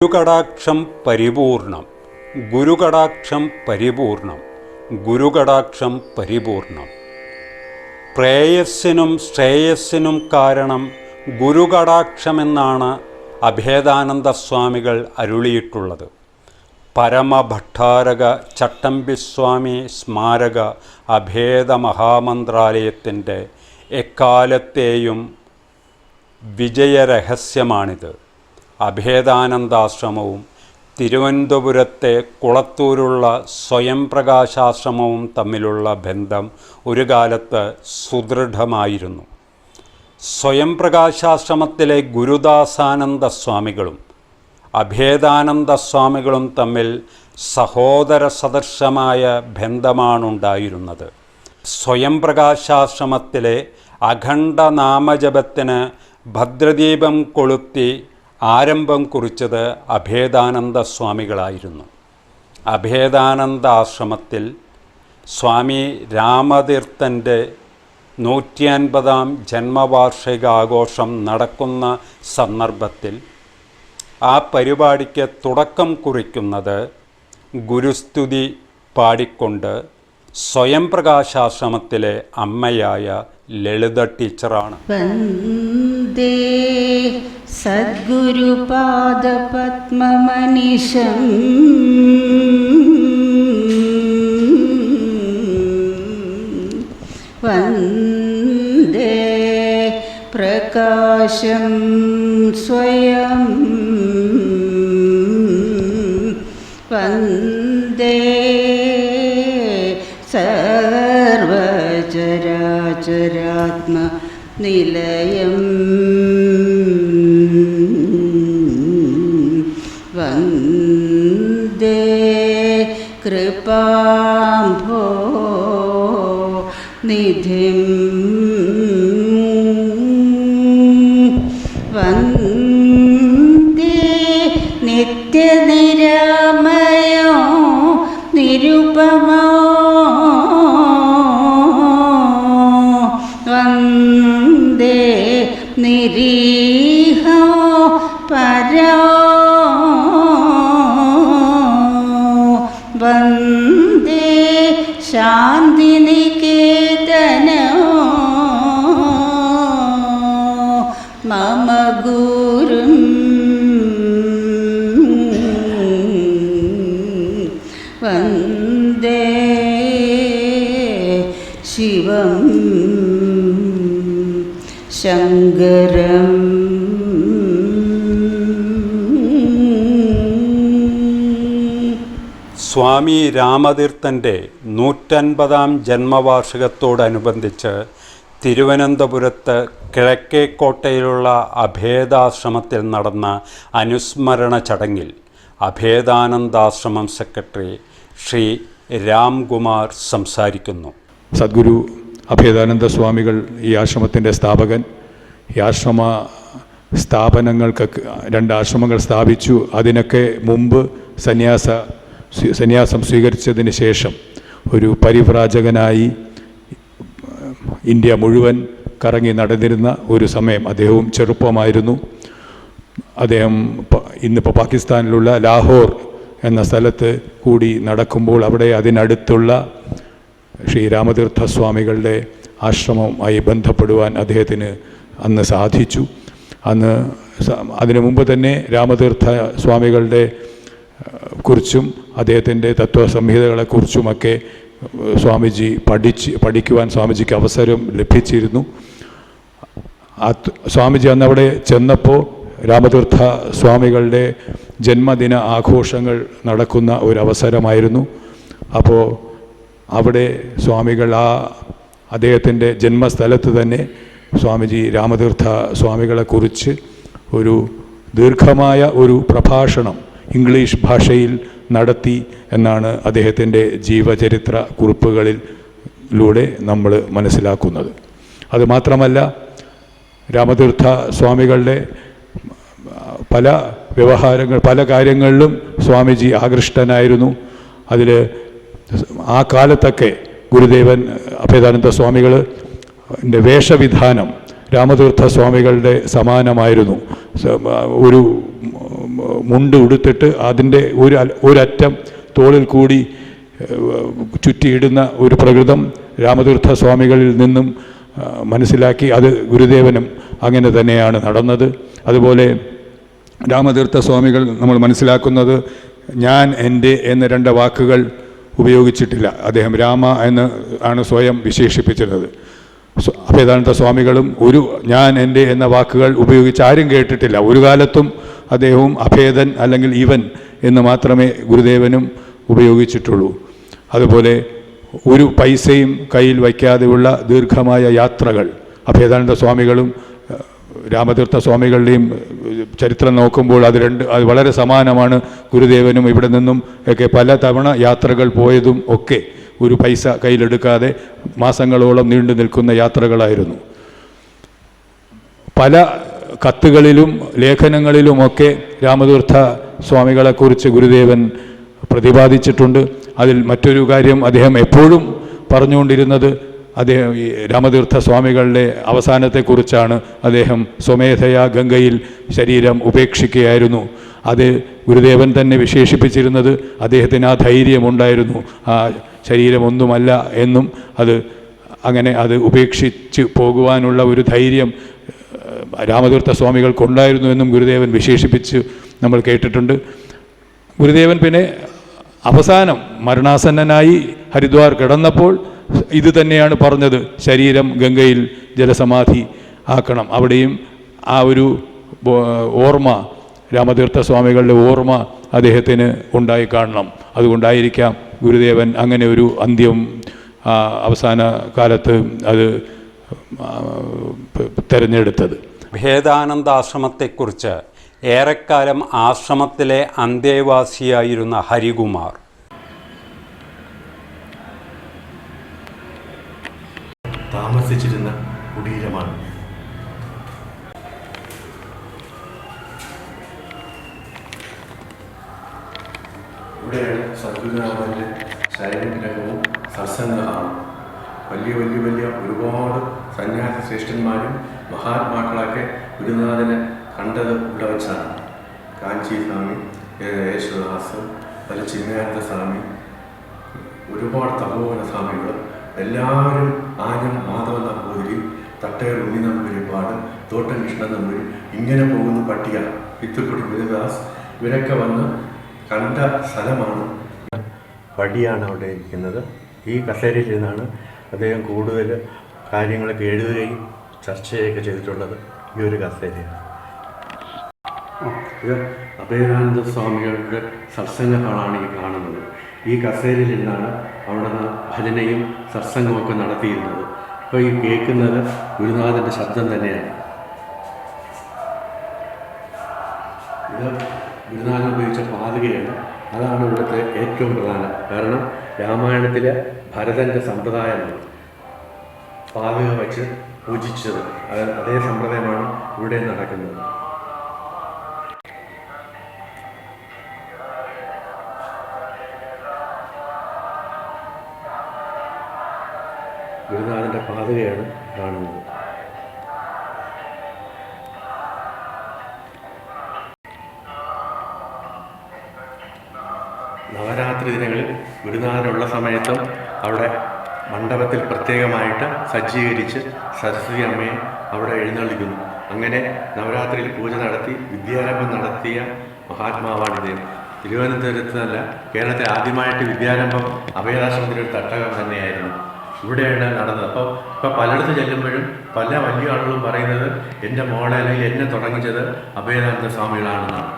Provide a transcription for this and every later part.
ഗുരുകടാക്ഷം പരിപൂർണം, ഗുരുകടാക്ഷം പരിപൂർണം, ഗുരുകടാക്ഷം പരിപൂർണം. പ്രേയസ്സിനും ശ്രേയസ്സിനും കാരണം ഗുരുകടാക്ഷമെന്നാണ് അഭേദാനന്ദ സ്വാമികൾ അരുളിയിട്ടുള്ളത്. പരമഭട്ടാരക ചട്ടമ്പിസ്വാമി സ്മാരക അഭേദ മഹാമന്ത്രാലയത്തിൻ്റെ എക്കാലത്തെയും വിജയരഹസ്യമാണിത്. അഭേദാനന്ദാശ്രമവും തിരുവനന്തപുരത്തെ കുളത്തൂരുള്ള സ്വയം പ്രകാശാശ്രമവും തമ്മിലുള്ള ബന്ധം ഒരു കാലത്ത് സുദൃഢമായിരുന്നു. സ്വയം പ്രകാശാശ്രമത്തിലെ ഗുരുദാസാനന്ദ സ്വാമികളും അഭേദാനന്ദ സ്വാമികളും തമ്മിൽ സഹോദര സദൃശമായ ബന്ധമാണുണ്ടായിരുന്നത്. സ്വയം പ്രകാശാശ്രമത്തിലെ അഖണ്ഡ നാമജപത്തിന് ഭദ്രദീപം കൊളുത്തി ആരംഭം കുറിച്ചത് അഭേദാനന്ദ സ്വാമികളായിരുന്നു. അഭേദാനന്ദ ആശ്രമത്തിൽ സ്വാമി രാമതീർത്ഥൻ്റെ 150-ാം ജന്മവാർഷികാഘോഷം നടക്കുന്ന സന്ദർഭത്തിൽ ആ പരിപാടിക്ക് തുടക്കം കുറിക്കുന്നത് ഗുരുസ്തുതി പാടിക്കൊണ്ട് സ്വയം പ്രകാശാശ്രമത്തിലെ അമ്മയായ ലളിത ടീച്ചറാണ്. വന്ദേ സദ്ഗുരുപാദപദ്മമനിശം വന്ദേ പ്രകാശം സ്വയം വന്ദേ സർവചരാചരാത്മ നിലയം വന്ദേ കൃപാംഭോ നിധിം വന്ദേ നിത്യനിരാമയോ നിരുപമോ വന്ദേ നിരീഹോ പരോ വന്ദേ ശാന്തിനികേതനോ മമ ഗുരും വന്ദേ ശിവം ശങ്കരം. സ്വാമി രാമതീർത്ഥൻ്റെ 150-ാം ജന്മവാർഷികത്തോടനുബന്ധിച്ച് തിരുവനന്തപുരത്ത് കിഴക്കേക്കോട്ടയിലുള്ള അഭേദാശ്രമത്തിൽ നടന്ന അനുസ്മരണ ചടങ്ങിൽ അഭേദാനന്ദാശ്രമം സെക്രട്ടറി ശ്രീ രാംകുമാർ സംസാരിക്കുന്നു. സദ്ഗുരു അഭേദാനന്ദ സ്വാമികൾ ഈ ആശ്രമത്തിൻ്റെ സ്ഥാപകൻ. ഈ ആശ്രമ സ്ഥാപനങ്ങൾക്ക് 2 ആശ്രമങ്ങൾ സ്ഥാപിച്ചു. അതിനൊക്കെ മുമ്പ് സന്യാസം സ്വീകരിച്ചതിന് ശേഷം ഒരു പരിവ്രാജകനായി ഇന്ത്യ മുഴുവൻ കറങ്ങി നടന്നിരുന്ന ഒരു സമയം. അദ്ദേഹവും ചെറുപ്പമായിരുന്നു. അദ്ദേഹം ഇന്നിപ്പോൾ പാകിസ്ഥാനിലുള്ള ലാഹോർ എന്ന സ്ഥലത്ത് കൂടി നടക്കുമ്പോൾ അവിടെ അതിനടുത്തുള്ള ശ്രീ രാമതീർത്ഥ സ്വാമികളുടെ ആശ്രമവുമായി ബന്ധപ്പെടുവാൻ അദ്ദേഹത്തിന് അന്ന് സാധിച്ചു. അതിനു മുമ്പ് തന്നെ രാമതീർത്ഥ സ്വാമികളുടെ കുറിച്ചും അദ്ദേഹത്തിൻ്റെ തത്വസംഹിതകളെക്കുറിച്ചുമൊക്കെ സ്വാമിജി പഠിക്കുവാൻ സ്വാമിജിക്ക് അവസരം ലഭിച്ചിരുന്നു. സ്വാമിജി അന്നവിടെ ചെന്നപ്പോൾ രാമതീർത്ഥ സ്വാമികളുടെ ജന്മദിന ആഘോഷങ്ങൾ നടക്കുന്ന ഒരവസരമായിരുന്നു. അപ്പോൾ അവിടെ സ്വാമികൾ അദ്ദേഹത്തിൻ്റെ ജന്മസ്ഥലത്ത് തന്നെ സ്വാമിജി രാമതീർത്ഥ സ്വാമികളെക്കുറിച്ച് ഒരു ദീർഘമായ ഒരു പ്രഭാഷണം ഇംഗ്ലീഷ് ഭാഷയിൽ നടത്തി എന്നാണ് അദ്ദേഹത്തിൻ്റെ ജീവചരിത്ര കുറിപ്പുകളിലൂടെ നമ്മൾ മനസ്സിലാക്കുന്നത്. അതുമാത്രമല്ല, രാമതീർത്ഥ സ്വാമികളുടെ പല കാര്യങ്ങളിലും സ്വാമിജി ആകൃഷ്ടനായിരുന്നു. അതിൽ ആ കാലത്തൊക്കെ ഗുരുദേവൻ അഭേദാനന്ദ സ്വാമികളുടെ വേഷവിധാനം രാമതീർത്ഥ സ്വാമികളുടെ സമാനമായിരുന്നു. ഒരു മുണ്ട് ഉടുത്തിട്ട് അതിൻ്റെ ഒരറ്റം തോളിൽ കൂടി ചുറ്റിയിടുന്ന ഒരു പ്രകൃതം രാമതീർത്ഥ സ്വാമികളിൽ നിന്നും മനസ്സിലാക്കി. അത് ഗുരുദേവനും അങ്ങനെ തന്നെയാണ് നടന്നത്. അതുപോലെ രാമതീർത്ഥ സ്വാമികൾ നമ്മൾ മനസ്സിലാക്കുന്നത് ഞാൻ എൻ്റെ എന്ന 2 വാക്കുകൾ ഉപയോഗിച്ചിട്ടില്ല. അദ്ദേഹം രാമ എന്ന് ആണ് സ്വയം വിശേഷിപ്പിച്ചിരുന്നത്. അഭേദാനന്ദ സ്വാമികളും ഞാൻ എൻ്റെ എന്ന വാക്കുകൾ ഉപയോഗിച്ച് ആരും കേട്ടിട്ടില്ല. ഒരു കാലത്തും അദ്ദേഹവും അഭേദൻ അല്ലെങ്കിൽ ഇവൻ എന്ന് മാത്രമേ ഗുരുദേവനും ഉപയോഗിച്ചിട്ടുള്ളൂ. അതുപോലെ ഒരു പൈസയും കയ്യിൽ വയ്ക്കാതെയുള്ള ദീർഘമായ യാത്രകൾ അഭേദാനന്ദ സ്വാമികളും രാമതീർത്ഥ സ്വാമികളുടെയും ചരിത്രം നോക്കുമ്പോൾ അത് വളരെ സമാനമാണ്. ഗുരുദേവനും ഇവിടെ നിന്നും ഒക്കെ പല തവണ യാത്രകൾ പോയതും ഒക്കെ ഒരു പൈസ കയ്യിലെടുക്കാതെ മാസങ്ങളോളം നീണ്ടു നിൽക്കുന്ന യാത്രകളായിരുന്നു. പല കത്തുകളിലും ലേഖനങ്ങളിലുമൊക്കെ രാമതീർത്ഥ സ്വാമികളെക്കുറിച്ച് ഗുരുദേവൻ പ്രതിപാദിച്ചിട്ടുണ്ട്. അതിൽ മറ്റൊരു കാര്യം അദ്ദേഹം എപ്പോഴും പറഞ്ഞുകൊണ്ടിരുന്നത് അദ്ദേഹം രാമതീർത്ഥ സ്വാമികളുടെ അവസാനത്തെക്കുറിച്ചാണ്. അദ്ദേഹം സ്വമേധയാ ഗംഗയിൽ ശരീരം ഉപേക്ഷിക്കുകയായിരുന്നു. അത് ഗുരുദേവൻ തന്നെ വിശേഷിപ്പിച്ചിരുന്നത് അദ്ദേഹത്തിന് ആ ധൈര്യമുണ്ടായിരുന്നു. ആ ശരീരമൊന്നുമല്ല എന്നും അത് ഉപേക്ഷിച്ച് പോകുവാനുള്ള ഒരു ധൈര്യം രാമതീർത്ഥ സ്വാമികൾക്കുണ്ടായിരുന്നു എന്നും ഗുരുദേവൻ വിശേഷിപ്പിച്ച് നമ്മൾ കേട്ടിട്ടുണ്ട്. ഗുരുദേവൻ പിന്നെ അവസാനം മരണാസന്നനായി ഹരിദ്വാർ കിടന്നപ്പോൾ ഇത് തന്നെയാണ് പറഞ്ഞത്, ശരീരം ഗംഗയിൽ ജലസമാധി ആക്കണം. അവിടെയും ആ ഒരു ഓർമ്മ, രാമതീർത്ഥ സ്വാമികളുടെ ഓർമ്മ അദ്ദേഹത്തിന് ഉണ്ടായി കാണണം. അതുകൊണ്ടായിരിക്കാം ഗുരുദേവൻ അങ്ങനെ ഒരു അന്ത്യം അവസാന കാലത്ത് അത് തിരഞ്ഞെടുത്തത്. ഭേദാനന്ദാശ്രമത്തെക്കുറിച്ച് ഏറെക്കാലം ആശ്രമത്തിലെ അന്തേവാസിയായിരുന്ന ഹരികുമാർ താമസിച്ചിരുന്ന കുടീരമാണ്. ഇവിടെയാണ് സദ്ഗുരുനാഥൻ്റെ ശൈലഗ്രഹവും സത്സംഗമാണ്. വലിയ ഒരുപാട് സന്യാസി ശ്രേഷ്ഠന്മാരും മഹാത്മാക്കളൊക്കെ ഗുരുനാഥനെ കണ്ടത് ഇവിടെ വെച്ചാണ്. കാഞ്ചി സ്വാമി, യേശുദാസ്, പല ചിന്മയാനന്ദ സ്വാമി, ഒരുപാട് തപോവന സ്വാമികൾ, എല്ലാവരും ആനം മാധവ നമ്പൂതിരി, തട്ടയൂർ ഉണ്ണി നമ്പൂതിരിപ്പാട്, തോട്ടം കൃഷ്ണൻ നമ്പൂതിരി, ഇങ്ങനെ പോകുന്ന പട്ടിക, വിത്തുക്കുട്ടി ഗുരുദാസ്, ഇവരൊക്കെ വന്ന് കണ്ട സ്ഥലമാണ്. പടിയാണ് അവിടെ ഇരിക്കുന്നത്. ഈ കസേരയിൽ നിന്നാണ് അദ്ദേഹം കൂടുതൽ കാര്യങ്ങളൊക്കെ എഴുതുകയും ചർച്ചയൊക്കെ ചെയ്തിട്ടുള്ളത്. ഈ ഒരു കസേരയാണ്. ഇത് അഭേദാനന്ദ സ്വാമികളുടെ സത്സംഗ ഹാളാണ് ഈ കാണുന്നത്. ഈ കസേരയിൽ നിന്നാണ് അവിടെ നിന്ന് ഭജനയും സത്സംഗമൊക്കെ നടത്തിയിരുന്നത്. അപ്പോൾ ഈ കേൾക്കുന്നത് ഗുരുനാഥൻ്റെ ശബ്ദം തന്നെയാണ്. ഇത് ഗുരുനാഥൻ ഉപയോഗിച്ച പാതുകയാണ്. അതാണ് ഇവിടുത്തെ ഏറ്റവും പ്രധാനം. കാരണം രാമായണത്തിലെ ഭരതൻ്റെ സമ്പ്രദായമാണ് പാതുക വച്ച് പൂജിച്ചത്. അതേ സമ്പ്രദായമാണ് ഇവിടെ നടക്കുന്നത്. ഗുരുനാഥൻ്റെ പാതുകയാണ് കാണുന്നത്. നവരാത്രി ദിനങ്ങളിൽ ഗുരുനാഥനുള്ള സമയത്തും അവിടെ മണ്ഡപത്തിൽ പ്രത്യേകമായിട്ട് സജ്ജീകരിച്ച് സരസ്വതി അമ്മയെ അവിടെ എഴുന്നള്ളിക്കുന്നു. അങ്ങനെ നവരാത്രിയിൽ പൂജ നടത്തി വിദ്യാരംഭം നടത്തിയ മഹാത്മാവാണ് ഇദ്ദേഹം. തിരുവനന്തപുരത്ത് നല്ല കേരളത്തിൽ ആദ്യമായിട്ട് വിദ്യാരംഭം അഭേദാശ്രമത്തിൻ്റെ ഒരു തട്ടകം തന്നെയായിരുന്നു. ഇവിടെയാണ് നടന്നത്. ഇപ്പോൾ പലയിടത്ത് ചെല്ലുമ്പോഴും പല വലിയ ആളുകളും പറയുന്നത് എൻ്റെ മോളെ അല്ലെങ്കിൽ എന്നെ തുടങ്ങിച്ചത് അഭേദാനന്ദ സ്വാമികളാണെന്നാണ്.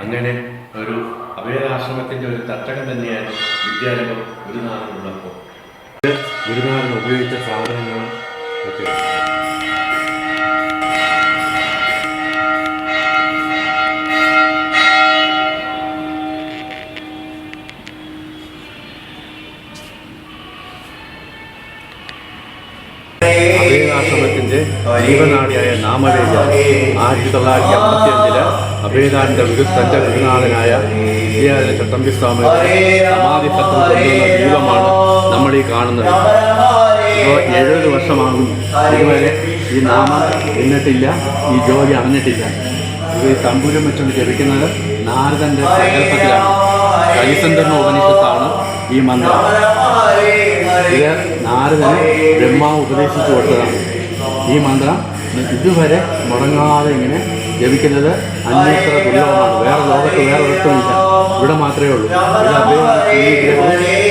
അങ്ങനെ ഒരു അഭേദാശ്രമത്തിൻ്റെ ഒരു തട്ടകം തന്നെയാണ് വിദ്യാരംഭം ഗുരുനാഥനുള്ളപ്പോൾ. ഗുരുനാഥൻ ഉപയോഗിച്ച സാധനങ്ങളും ഒക്കെ അഭേദാശ്രമത്തിൻ്റെ ജീവനാടിയായ നാമവേദ 1955 അഭേദാനന്ദ തൻ്റെ ഗുരുനാഥനായ വിദ്യാധര ചട്ടമ്പിസ്വാമിയുടെ സമാധി സത്രം കൊണ്ടുവന്ന ദീപമാണ് നമ്മൾ ഈ കാണുന്നത്. ഇപ്പോൾ 70 വർഷമാകും ഇതുവരെ ഈ ഈ നാമം എന്നിട്ടില്ല, ഈ ജ്യോതി അണഞ്ഞിട്ടില്ല. ഇത് തമ്പൂരം വെച്ചുകൊണ്ട് ജപിക്കുന്നത് നാരദൻ്റെ സങ്കല്പത്തിലാണ്. ഹരിസന്ധർമ്മ ഉപനിഷത്താണ് ഈ മന്ത്രം. ഇത് നാരദന് ബ്രഹ്മാവ് ഉപദേശിച്ചു കൊടുത്തതാണ്. ഈ മന്ത്രം ഇതുവരെ മുടങ്ങാതെ ഇങ്ങനെ ജപിക്കുന്നത് അന്യത്ര ദുർലഭമാണ്. വേറെ ലോകത്ത് വേറെ ഒരിടത്തുമില്ല, ഇവിടെ മാത്രമേ ഉള്ളൂ. ഇത് അദ്ദേഹം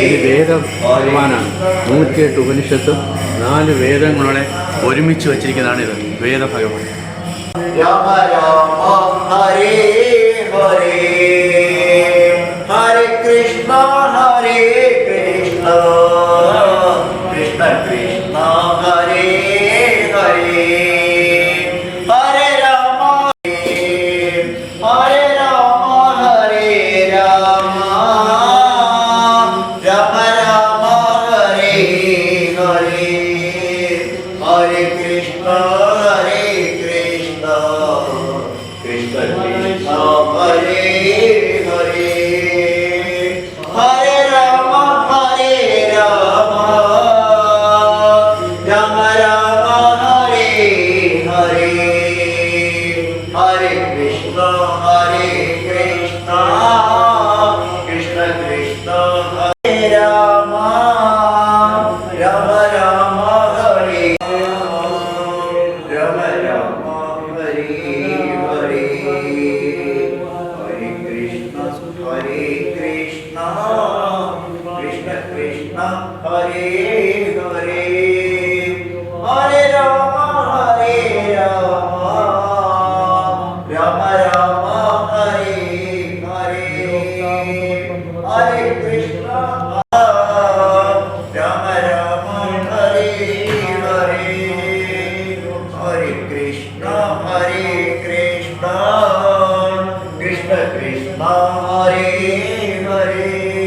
ഇത് വേദ ഭഗവാനാണ്. 108 ഉപനിഷത്തും 4 വേദങ്ങളെ ഒരുമിച്ച് വച്ചിരിക്കുന്നതാണ് ഇത് വേദഭഗവാൻ. രാമ രാമ ഹരേ ഹരേ ഹരേ കൃഷ്ണ കൃഷ്ണ കൃഷ്ണ കൃഷ്ണ ഹരേ ഹരേ ഹരേ രാമ ഹരേ രാമ ഹരേ രാമ രാമ രാമ ഹരേ ഹരേ ഹരേ Krishna Krishna Krishna Hare Hare Hare Rama Hare Rama Rama Rama Hare Hare Hare Krishna Krishna Krishna Hare Rama Rama Rama Hare Rama Rama Hare Hare Krishna Krishna Krishna Hare Hare Hare Rama Hare Rama Rama Rama Hare Hare Hare Krishna Rama Rama Hare Hare Hare Krishna Krishna Krishna Hare Hare